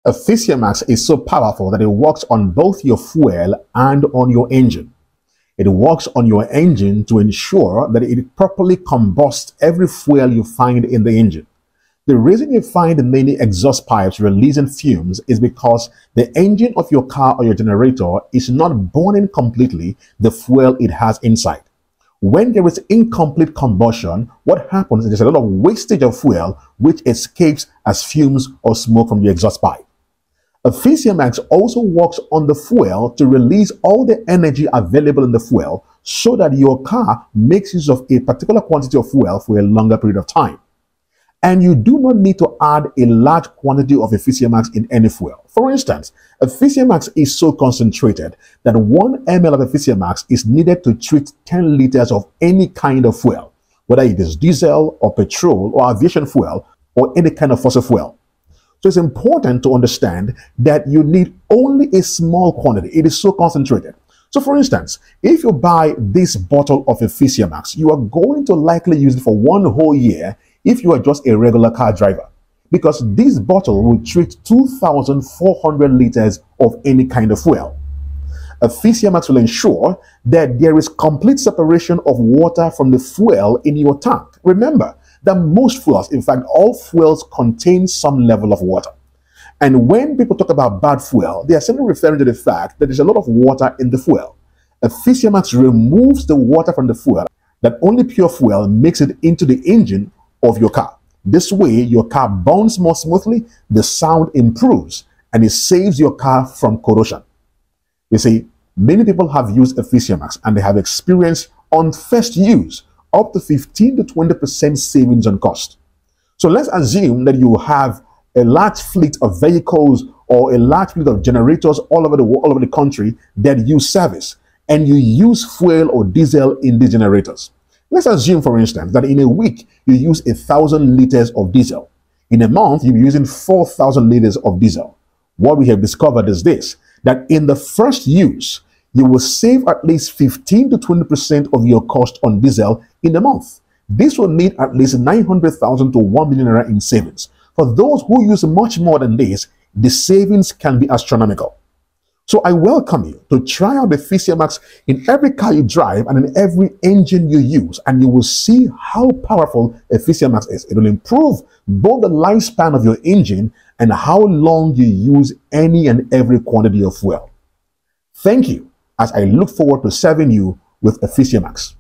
Efficiamax is so powerful that it works on both your fuel and on your engine. It works on your engine to ensure that it properly combusts every fuel you find in the engine. The reason you find many exhaust pipes releasing fumes is because the engine of your car or your generator is not burning completely the fuel it has inside. When there is incomplete combustion, what happens is there's a lot of wastage of fuel which escapes as fumes or smoke from the exhaust pipe. Efficiamax also works on the fuel to release all the energy available in the fuel so that your car makes use of a particular quantity of fuel for a longer period of time. And you do not need to add a large quantity of Efficiamax in any fuel. For instance, Efficiamax is so concentrated that 1 ml of Efficiamax is needed to treat 10 liters of any kind of fuel, whether it is diesel or petrol or aviation fuel or any kind of fossil fuel. So it's important to understand that you need only a small quantity. It is so concentrated. So for instance, if you buy this bottle of Efficiamax, you are going to likely use it for 1 whole year if you are just a regular car driver, because this bottle will treat 2,400 liters of any kind of fuel. Efficiamax will ensure that there is complete separation of water from the fuel in your tank. Remember that most fuels, in fact all fuels, contain some level of water. And when people talk about bad fuel, they are simply referring to the fact that there's a lot of water in the fuel. Efficiamax removes the water from the fuel, that only pure fuel makes it into the engine of your car. This way, your car burns more smoothly, the sound improves, and it saves your car from corrosion. You see, many people have used Efficiamax and they have experienced on first use up to 15 to 20% savings on cost. So let's assume that you have a large fleet of vehicles or a large fleet of generators all over the country that use service, and you use fuel or diesel in these generators. Let's assume, for instance, that in a week you use 1,000 liters of diesel. In a month, you're using 4,000 liters of diesel. What we have discovered is this, that in the first use, you will save at least 15 to 20% of your cost on diesel in a month. This will mean at least 900,000 to 1 million naira in savings. For those who use much more than this, the savings can be astronomical. So I welcome you to try out the Efficiamax in every car you drive and in every engine you use, and you will see how powerful Efficiamax is. It will improve both the lifespan of your engine and how long you use any and every quantity of fuel. Thank you, as I look forward to serving you with Efficiamax.